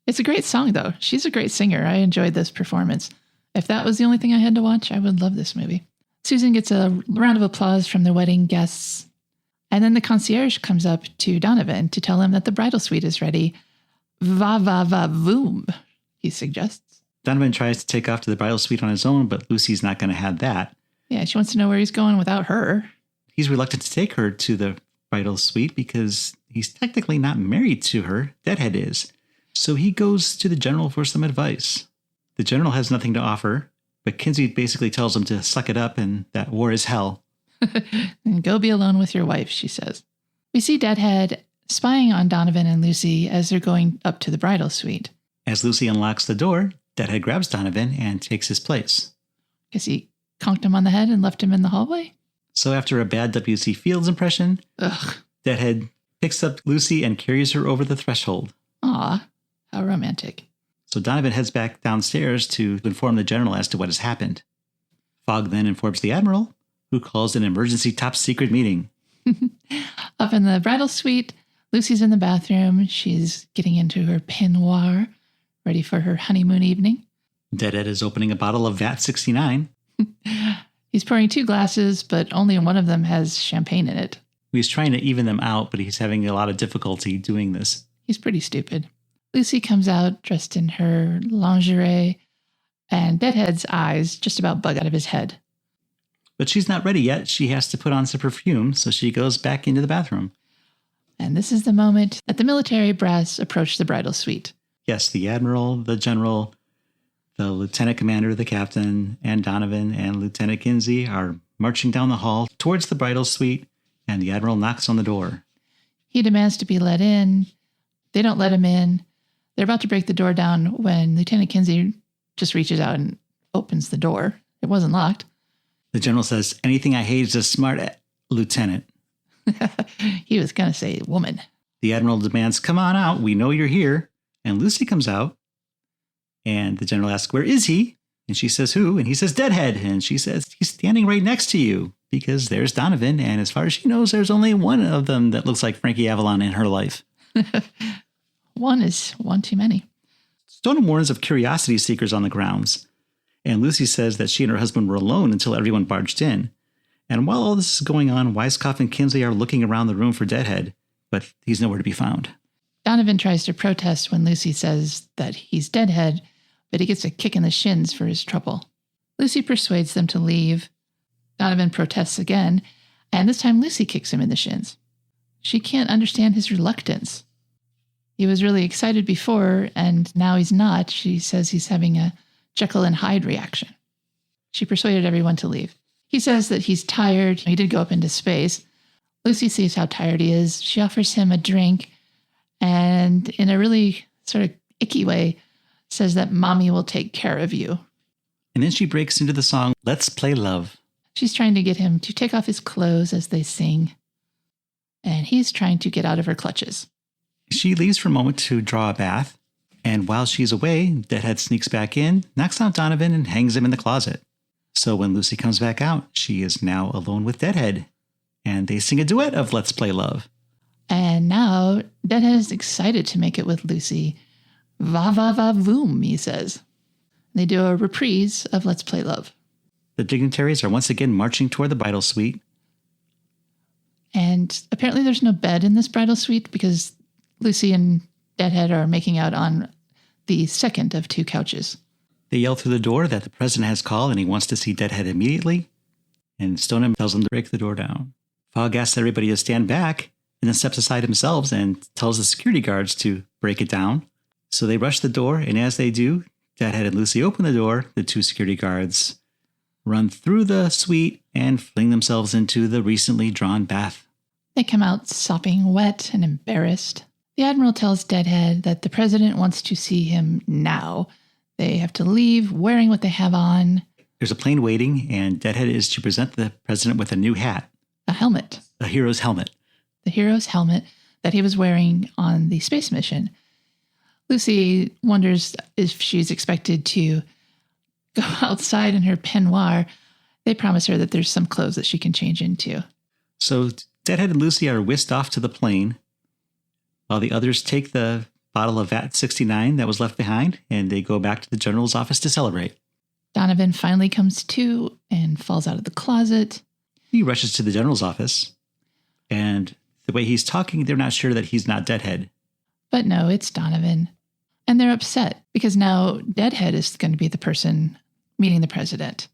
It's a great song, though. She's a great singer. I enjoyed this performance. If that was the only thing I had to watch, I would love this movie. Susan gets a round of applause from the wedding guests. And then the concierge comes up to Donovan to tell him that the bridal suite is ready. Va va va voom. he suggests. Donovan tries to take off to the bridal suite on his own, but Lucy's not going to have that. Yeah, she wants to know where he's going without her. He's reluctant to take her to the bridal suite because he's technically not married to her. Deadhead is. So he goes to the general for some advice. The general has nothing to offer, but Kinsey basically tells him to suck it up and that war is hell. And go be alone with your wife, she says. We see Deadhead spying on Donovan and Lucy as they're going up to the bridal suite. As Lucy unlocks the door, Deadhead grabs Donovan and takes his place. Guess he conked him on the head and left him in the hallway? So after a bad W.C. Fields impression, Deadhead picks up Lucy and carries her over the threshold. Aw, how romantic. So Donovan heads back downstairs to inform the general as to what has happened. Fogg then informs the Admiral, who calls an emergency top-secret meeting. Up in the bridal suite, Lucy's in the bathroom. She's getting into her peignoir, ready for her honeymoon evening. Deadhead is opening a bottle of VAT 69. He's pouring 2 glasses, but only one of them has champagne in it. He's trying to even them out, but he's having a lot of difficulty doing this. He's pretty stupid. Lucy comes out dressed in her lingerie, and Deadhead's eyes just about bug out of his head. But she's not ready yet. She has to put on some perfume, so she goes back into the bathroom. And this is the moment that the military brass approach the bridal suite. Yes, the Admiral, the General, the Lieutenant Commander, the Captain, and Donovan and Lieutenant Kinsey are marching down the hall towards the bridal suite, and the Admiral knocks on the door. He demands to be let in. They don't let him in. They're about to break the door down when Lieutenant Kinsey just reaches out and opens the door. It wasn't locked. The General says, anything I hate is a smart lieutenant. He was going to say woman. The Admiral demands, come on out. We know you're here. And Lucy comes out. And the General asks, where is he? And she says, who? And he says, Deadhead. And she says, he's standing right next to you. Because there's Donovan. And as far as she knows, there's only one of them that looks like Frankie Avalon in her life. One is one too many. Stoneham warns of curiosity seekers on the grounds. And Lucy says that she and her husband were alone until everyone barged in. And while all this is going on, Weiskopf and Kinsey are looking around the room for Deadhead, but he's nowhere to be found. Donovan tries to protest when Lucy says that he's Deadhead, but he gets a kick in the shins for his trouble. Lucy persuades them to leave. Donovan protests again, and this time Lucy kicks him in the shins. She can't understand his reluctance. He was really excited before, and now he's not. She says he's having a Jekyll and Hyde reaction. She persuaded everyone to leave. He says that he's tired. He did go up into space. Lucy sees how tired he is. She offers him a drink, and in a really sort of icky way, says that Mommy will take care of you. And then she breaks into the song, Let's Play Love. She's trying to get him to take off his clothes as they sing, and he's trying to get out of her clutches. She leaves for a moment to draw a bath, and while she's away, Deadhead sneaks back in, knocks out Donovan, and hangs him in the closet. So when Lucy comes back out, she is now alone with Deadhead, and they sing a duet of Let's Play Love. And now Deadhead is excited to make it with Lucy. Va va va voom, he says. They do a reprise of Let's Play Love. The dignitaries are once again marching toward the bridal suite. And apparently there's no bed in this bridal suite because Lucy and Deadhead are making out on the second of 2 couches. They yell through the door that the president has called and he wants to see Deadhead immediately. And Stoneham tells them to break the door down. Fogg asks everybody to stand back and then steps aside himself and tells the security guards to break it down. So they rush the door, and as they do, Deadhead and Lucy open the door. The 2 security guards run through the suite and fling themselves into the recently drawn bath. They come out sopping wet and embarrassed. The Admiral tells Deadhead that the president wants to see him now. They have to leave wearing what they have on. There's a plane waiting, and Deadhead is to present the president with a new hat. A helmet. A hero's helmet. The hero's helmet that he was wearing on the space mission. Lucy wonders if she's expected to go outside in her peignoir. They promise her that there's some clothes that she can change into. So Deadhead and Lucy are whisked off to the plane, while the others take the bottle of VAT 69 that was left behind, and they go back to the general's office to celebrate. Donovan finally comes to and falls out of the closet. He rushes to the general's office, and the way he's talking, they're not sure that he's not Deadhead. But no, it's Donovan. And they're upset because now Deadhead is going to be the person meeting the president.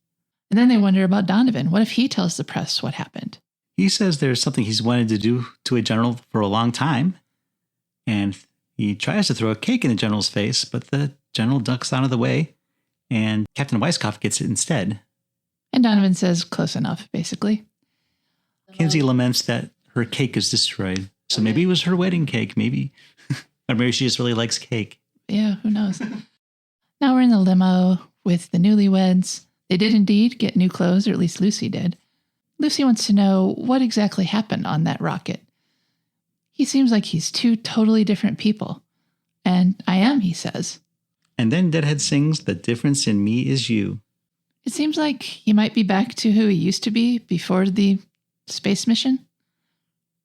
And then they wonder about Donovan. What if he tells the press what happened? He says there's something he's wanted to do to a general for a long time. And he tries to throw a cake in the general's face, but the general ducks out of the way, and Captain Weiskopf gets it instead. And Donovan says, close enough, basically. Kinsey laments that her cake is destroyed. So maybe it was her wedding cake, maybe. Or maybe she just really likes cake. Yeah, who knows? Now we're in the limo with the newlyweds. They did indeed get new clothes, or at least Lucy did. Lucy wants to know what exactly happened on that rocket. He seems like he's two totally different people. And I am, he says. And then Deadhead sings, "The difference in me is you." It seems like he might be back to who he used to be before the space mission,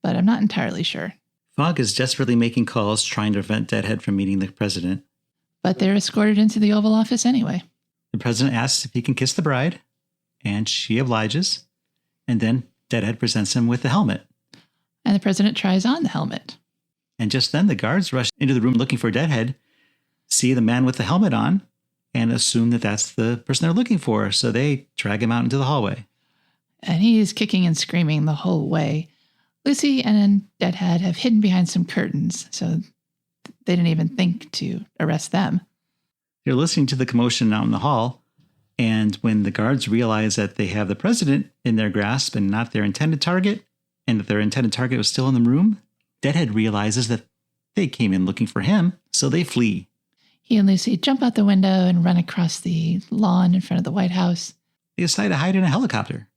but I'm not entirely sure. Fogg is desperately making calls trying to prevent Deadhead from meeting the president. But they're escorted into the Oval Office anyway. The president asks if he can kiss the bride, and she obliges. And then Deadhead presents him with the helmet. And the president tries on the helmet. And just then the guards rush into the room looking for Deadhead, see the man with the helmet on, and assume that that's the person they're looking for. So they drag him out into the hallway. And he's kicking and screaming the whole way. Lucy and Deadhead have hidden behind some curtains, so they didn't even think to arrest them. They're listening to the commotion out in the hall, and when the guards realize that they have the president in their grasp and not their intended target, and that their intended target was still in the room, Deadhead realizes that they came in looking for him, so they flee. He and Lucy jump out the window and run across the lawn in front of the White House. They decide to hide in a helicopter.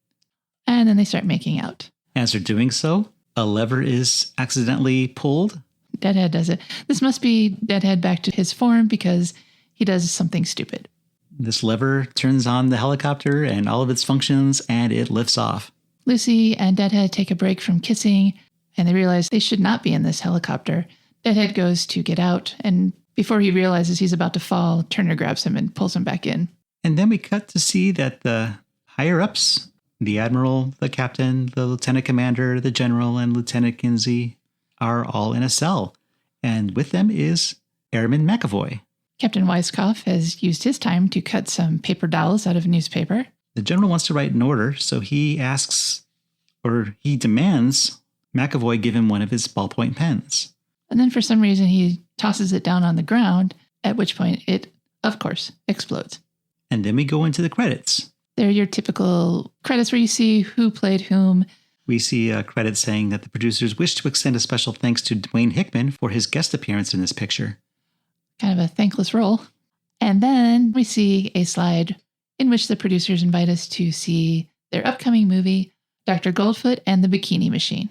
And then they start making out. As they're doing so, a lever is accidentally pulled. Deadhead does it. This must be Deadhead back to his form because he does something stupid. This lever turns on the helicopter and all of its functions, and it lifts off. Lucy and Deadhead take a break from kissing, and they realize they should not be in this helicopter. Deadhead goes to get out, and before he realizes he's about to fall, Turner grabs him and pulls him back in. And then we cut to see that the higher-ups, the Admiral, the Captain, the Lieutenant Commander, the General, and Lieutenant Kinsey, are all in a cell. And with them is Airman McEvoy. Captain Weiskopf has used his time to cut some paper dowels out of a newspaper. The General wants to write an order, so he asks, or he demands, McEvoy give him one of his ballpoint pens. And then for some reason he tosses it down on the ground, at which point it, of course, explodes. And then we go into the credits. They're your typical credits where you see who played whom. We see a credit saying that the producers wish to extend a special thanks to Dwayne Hickman for his guest appearance in this picture. Kind of a thankless role. And then we see a slide in which the producers invite us to see their upcoming movie, Dr. Goldfoot and the Bikini Machine.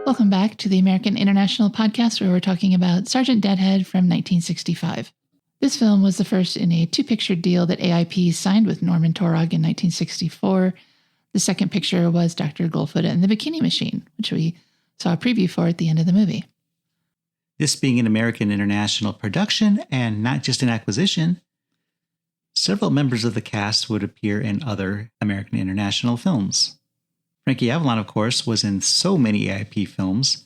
Welcome back to the American International Podcast, where we're talking about Sergeant Deadhead from 1965. This film was the first in a two-picture deal that AIP signed with Norman Taurog in 1964. The second picture was Dr. Goldfoot and the Bikini Machine, which we saw a preview for at the end of the movie. This being an American International production and not just an acquisition, several members of the cast would appear in other American International films. Frankie Avalon, of course, was in so many AIP films,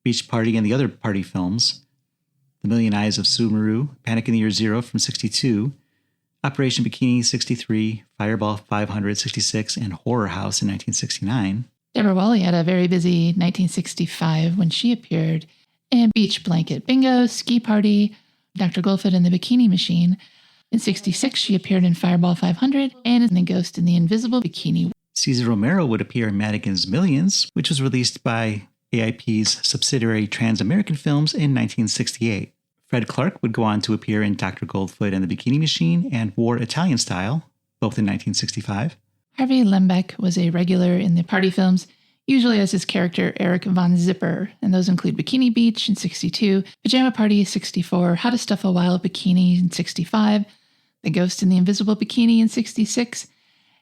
Beach Party and the Other Party films, The Million Eyes of Sumeru, Panic in the Year Zero from 62, Operation Bikini 63, Fireball 566, and Horror House in 1969. Deborah Walley had a very busy 1965 when she appeared in Beach Blanket Bingo, Ski Party, Dr. Goldfoot and the Bikini Machine. In 66, she appeared in Fireball 500 and in The Ghost in the Invisible Bikini. Cesar Romero would appear in Madigan's Millions, which was released by AIP's subsidiary Trans-American Films in 1968. Fred Clark would go on to appear in Dr. Goldfoot and the Bikini Machine and War Italian Style, both in 1965. Harvey Lembeck was a regular in the party films, usually as his character Eric Von Zipper, and those include Bikini Beach in 62, Pajama Party 64, How to Stuff a Wild Bikini in 65, The Ghost in the Invisible Bikini in 66,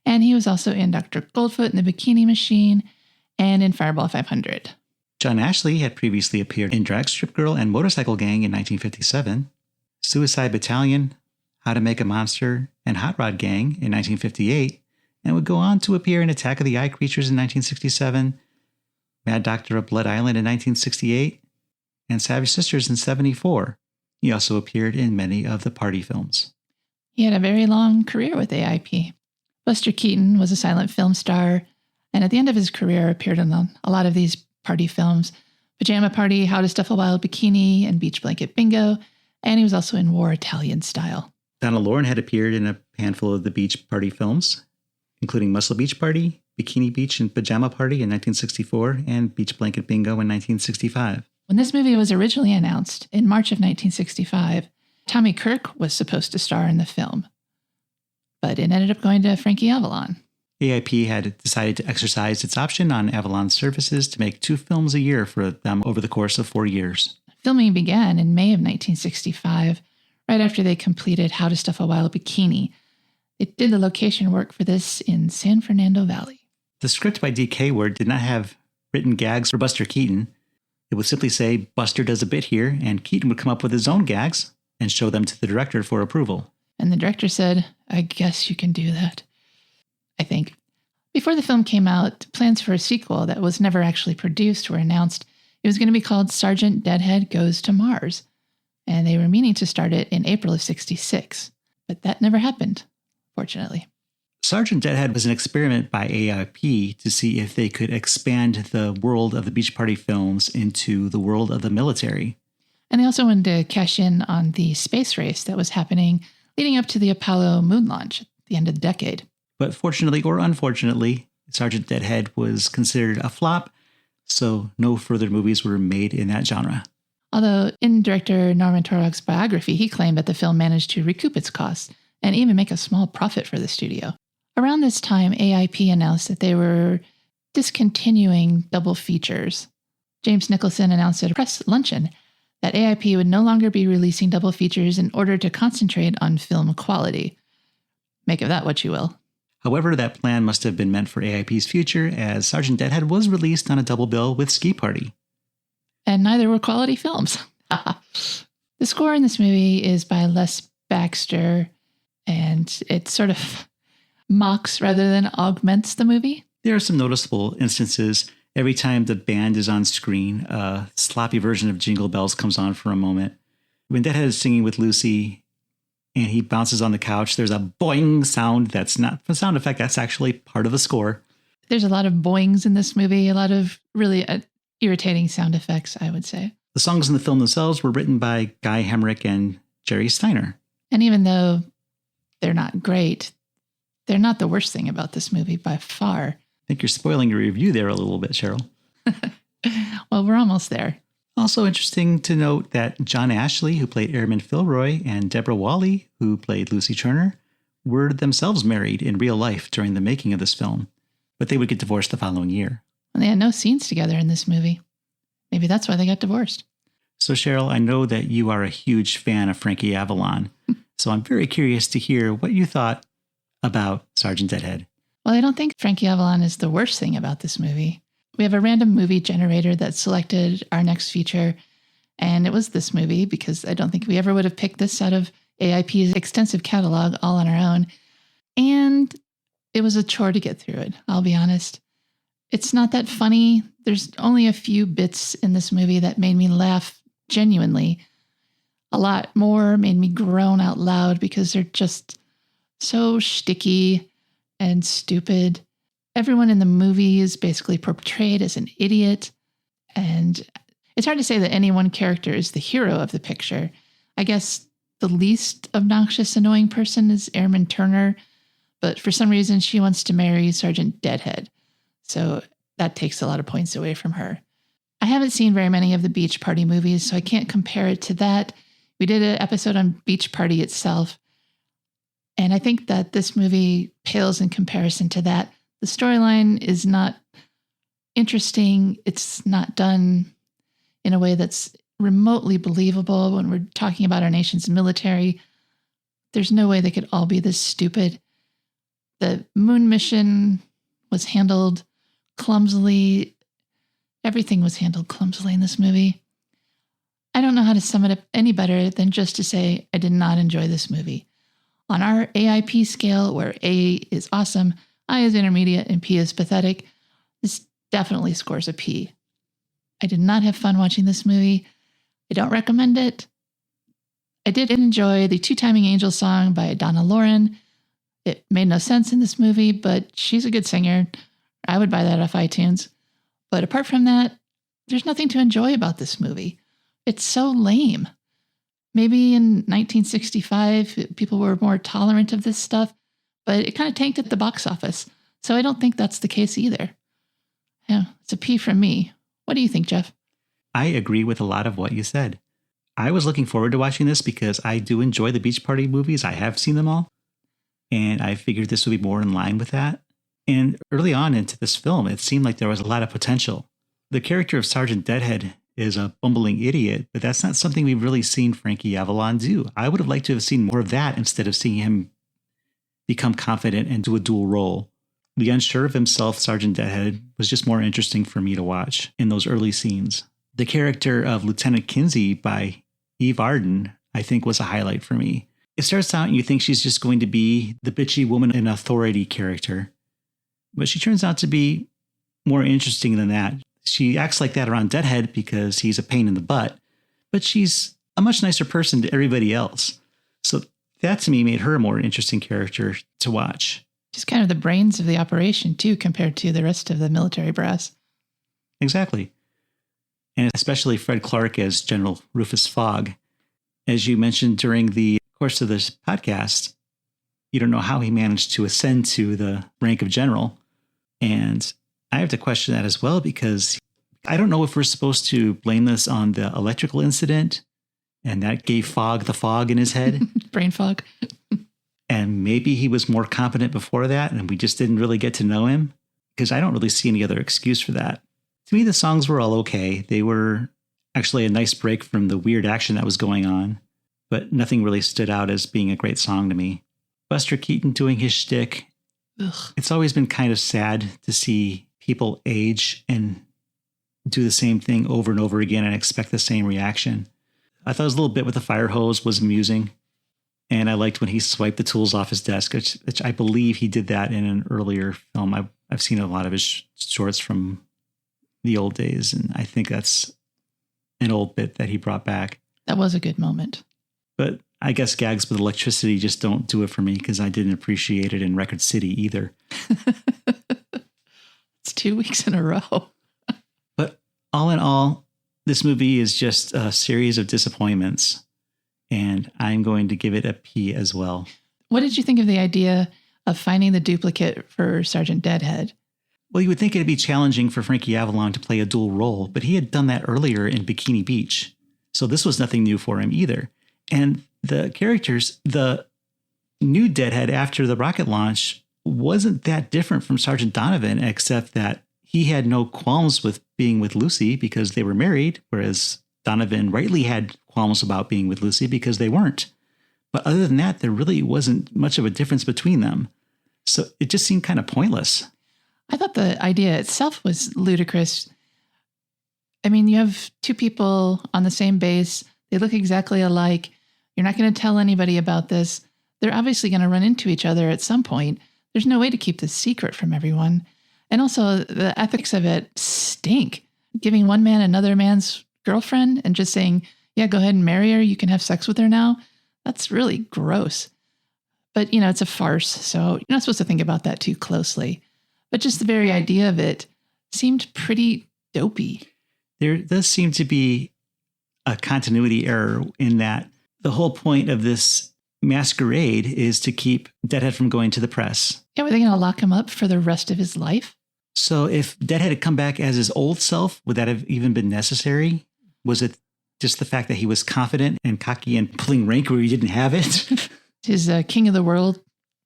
and he was also in Dr. Goldfoot and the Bikini Machine and in Fireball 500. John Ashley had previously appeared in Drag Strip Girl and Motorcycle Gang in 1957, Suicide Battalion, How to Make a Monster, and Hot Rod Gang in 1958, and would go on to appear in Attack of the Eye Creatures in 1967, Mad Doctor of Blood Island in 1968, and Savage Sisters in 1974. He also appeared in many of the party films. He had a very long career with AIP. Buster Keaton was a silent film star, and at the end of his career appeared in a lot of these party films: Pajama Party, How to Stuff a Wild Bikini, and Beach Blanket Bingo, and he was also in War Italian Style. Donna Loren had appeared in a handful of the beach party films, including Muscle Beach Party, Bikini Beach and Pajama Party in 1964, and Beach Blanket Bingo in 1965. When this movie was originally announced in March of 1965, Tommy Kirk was supposed to star in the film, but it ended up going to Frankie Avalon. AIP had decided to exercise its option on Avalon's services to make 2 films a year for them over the course of 4 years. Filming began in May of 1965, right after they completed How to Stuff a Wild Bikini. It did the location work for this in San Fernando Valley. The script by D.K. Heyward did not have written gags for Buster Keaton. It would simply say, Buster does a bit here, and Keaton would come up with his own gags and show them to the director for approval. And the director said, I guess you can do that. I think. Before the film came out, plans for a sequel that was never actually produced were announced. It was going to be called Sergeant Deadhead Goes to Mars, and they were meaning to start it in April of '66, but that never happened, fortunately. Sergeant Deadhead was an experiment by AIP to see if they could expand the world of the beach party films into the world of the military. And they also wanted to cash in on the space race that was happening leading up to the Apollo moon launch at the end of the decade. But fortunately or unfortunately, Sergeant Deadhead was considered a flop, so no further movies were made in that genre. Although in director Norman Taurog's biography, he claimed that the film managed to recoup its costs and even make a small profit for the studio. Around this time, AIP announced that they were discontinuing double features. James Nicholson announced at a press luncheon that AIP would no longer be releasing double features in order to concentrate on film quality. Make of that what you will. However, that plan must have been meant for AIP's future, as Sergeant Deadhead was released on a double bill with Ski Party. And neither were quality films. The score in this movie is by Les Baxter, and it sort of mocks rather than augments the movie. There are some noticeable instances. Every time the band is on screen, a sloppy version of Jingle Bells comes on for a moment. When Deadhead is singing with Lucy and he bounces on the couch, there's a boing sound that's not a sound effect, that's actually part of the score. There's a lot of boings in this movie, a lot of really irritating sound effects, I would say. The songs in the film themselves were written by Guy Hemrick and Jerry Steiner. And even though they're not great, they're not the worst thing about this movie by far. I think you're spoiling your review there a little bit, Cheryl. Well, we're almost there. Also interesting to note that John Ashley, who played Airman Filroy, and Deborah Walley, who played Lucy Turner, were themselves married in real life during the making of this film, but they would get divorced the following year. And they had no scenes together in this movie. Maybe that's why they got divorced. So, Cheryl, I know that you are a huge fan of Frankie Avalon, so I'm very curious to hear what you thought about Sergeant Deadhead. Well, I don't think Frankie Avalon is the worst thing about this movie. We have a random movie generator that selected our next feature, and it was this movie because I don't think we ever would have picked this out of AIP's extensive catalog all on our own. And it was a chore to get through it, I'll be honest. It's not that funny. There's only a few bits in this movie that made me laugh genuinely. A lot more made me groan out loud because they're just so shticky and stupid. Everyone in the movie is basically portrayed as an idiot, and it's hard to say that any one character is the hero of the picture. I guess the least obnoxious, annoying person is Airman Turner, but for some reason she wants to marry Sergeant Deadhead, so that takes a lot of points away from her. I haven't seen very many of the Beach Party movies, so I can't compare it to that. We did an episode on Beach Party itself, and I think that this movie pales in comparison to that. The storyline is not interesting. It's not done in a way that's remotely believable when we're talking about our nation's military. There's no way they could all be this stupid. The moon mission was handled clumsily. Everything was handled clumsily in this movie. I don't know how to sum it up any better than just to say I did not enjoy this movie. On our AIP scale, where A is awesome, I is intermediate, and P is pathetic. This definitely scores a P. I did not have fun watching this movie. I don't recommend it. I did enjoy the Two Timing Angel song by Donna Lauren. It made no sense in this movie, but she's a good singer. I would buy that off iTunes. But apart from that, there's nothing to enjoy about this movie. It's so lame. Maybe in 1965, people were more tolerant of this stuff, but it kind of tanked at the box office. So I don't think that's the case either. Yeah, it's a P from me. What do you think, Jeff? I agree with a lot of what you said. I was looking forward to watching this because I do enjoy the Beach Party movies. I have seen them all. And I figured this would be more in line with that. And early on into this film, it seemed like there was a lot of potential. The character of Sergeant Deadhead is a bumbling idiot, but that's not something we've really seen Frankie Avalon do. I would have liked to have seen more of that instead of seeing him become confident and do a dual role. The unsure of himself Sergeant Deadhead was just more interesting for me to watch in those early scenes. The character of Lieutenant Kinsey by Eve Arden, I think, was a highlight for me. It starts out and you think she's just going to be the bitchy woman in authority character, but she turns out to be more interesting than that. She acts like that around Deadhead because he's a pain in the butt, but she's a much nicer person to everybody else. So that to me made her a more interesting character to watch. She's kind of the brains of the operation too, compared to the rest of the military brass. Exactly. And especially Fred Clark as General Rufus Fogg. As you mentioned during the course of this podcast, you don't know how he managed to ascend to the rank of general. And I have to question that as well, because I don't know if we're supposed to blame this on the electrical incident and that gave Fogg the fog in his head. Brain fog. And maybe he was more competent before that and we just didn't really get to know him, because I don't really see any other excuse for that. To me, the songs were all okay. They were actually a nice break from the weird action that was going on, but nothing really stood out as being a great song to me. Buster Keaton doing his shtick. Ugh. It's always been kind of sad to see people age and do the same thing over and over again and expect the same reaction. I thought his little bit with the fire hose was amusing. And I liked when he swiped the tools off his desk, which I believe he did that in an earlier film. I've seen a lot of his shorts from the old days, and I think that's an old bit that he brought back. That was a good moment. But I guess gags with electricity just don't do it for me, because I didn't appreciate it in Record City either. It's 2 weeks in a row. But all in all, this movie is just a series of disappointments, and I'm going to give it a P as well. What did you think of the idea of finding the duplicate for Sergeant Deadhead? Well, you would think it'd be challenging for Frankie Avalon to play a dual role, but he had done that earlier in Bikini Beach. So this was nothing new for him either. And the characters, the new Deadhead after the rocket launch wasn't that different from Sergeant Donovan, except that he had no qualms with being with Lucy because they were married, whereas Donovan rightly had qualms about being with Lucy because they weren't. But other than that, there really wasn't much of a difference between them. So it just seemed kind of pointless. I thought the idea itself was ludicrous. I mean, you have two people on the same base. They look exactly alike. You're not going to tell anybody about this. They're obviously going to run into each other at some point. There's no way to keep this secret from everyone. And also, the ethics of it stink. Giving one man another man's girlfriend and just saying, yeah, go ahead and marry her. You can have sex with her now. That's really gross. But, you know, it's a farce, so you're not supposed to think about that too closely. But just the very idea of it seemed pretty dopey. There does seem to be a continuity error in that the whole point of this masquerade is to keep Deadhead from going to the press. Yeah, were they going to lock him up for the rest of his life? So if Deadhead had come back as his old self, would that have even been necessary? Was it just the fact that he was confident and cocky and pulling rank where he didn't have it? His king of the world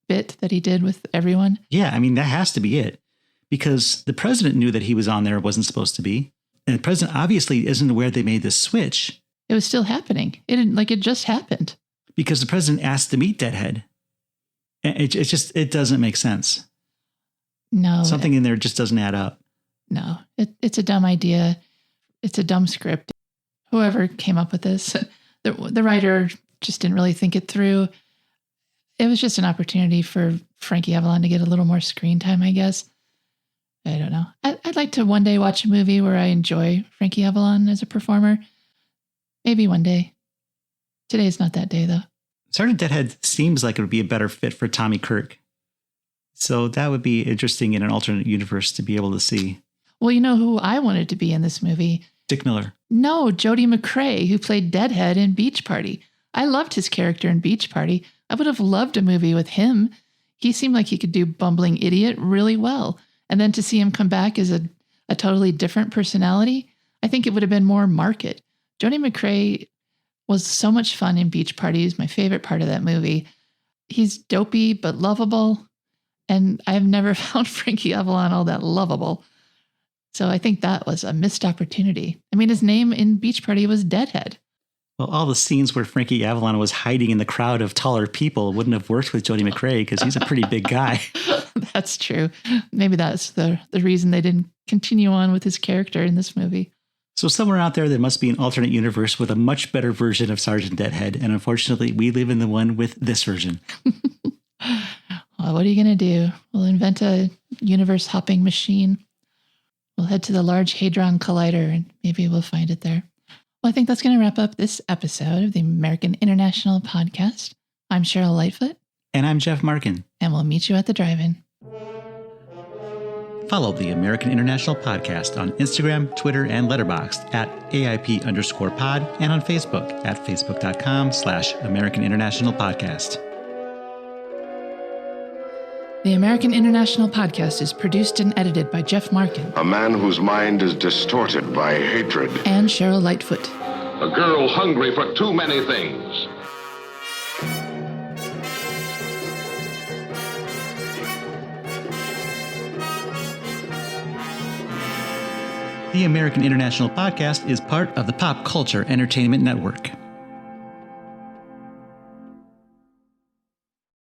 bit that he did with everyone? Yeah, I mean, that has to be it. Because the president knew that he was on there, wasn't supposed to be. And the president obviously isn't aware they made this switch. It was still happening. It just happened. Because the president asked to meet Deadhead. It doesn't make sense. No. Something in there just doesn't add up. No, it's a dumb idea. It's a dumb script. Whoever came up with this, the writer just didn't really think it through. It was just an opportunity for Frankie Avalon to get a little more screen time, I guess. I don't know. I'd like to one day watch a movie where I enjoy Frankie Avalon as a performer. Maybe one day. Today's not that day, though. Sergeant Deadhead seems like it would be a better fit for Tommy Kirk. So that would be interesting in an alternate universe to be able to see. Well, you know who I wanted to be in this movie? Dick Miller. No, Jody McCrae, who played Deadhead in Beach Party. I loved his character in Beach Party. I would have loved a movie with him. He seemed like he could do bumbling idiot really well. And then to see him come back as a totally different personality, I think it would have been more market. Jody McCrae was so much fun in Beach Party. He's my favorite part of that movie. He's dopey but lovable. And I've never found Frankie Avalon all that lovable. So I think that was a missed opportunity. I mean, his name in Beach Party was Deadhead. Well, all the scenes where Frankie Avalon was hiding in the crowd of taller people wouldn't have worked with Jody McCrae because he's a pretty big guy. That's true. Maybe that's the reason they didn't continue on with his character in this movie. So somewhere out there must be an alternate universe with a much better version of Sergeant Deadhead. And unfortunately, we live in the one with this version. Well, what are you going to do? We'll invent a universe-hopping machine. We'll head to the Large Hadron Collider, and maybe we'll find it there. Well, I think that's going to wrap up this episode of the American International Podcast. I'm Cheryl Lightfoot. And I'm Jeff Markin. And we'll meet you at the drive-in. Follow the American International Podcast on Instagram, Twitter, and Letterboxd at AIP_pod and on Facebook at facebook.com/American International Podcast. The American International Podcast is produced and edited by Jeff Markin. A man whose mind is distorted by hatred. And Cheryl Lightfoot. A girl hungry for too many things. The American International Podcast is part of the Pop Culture Entertainment Network.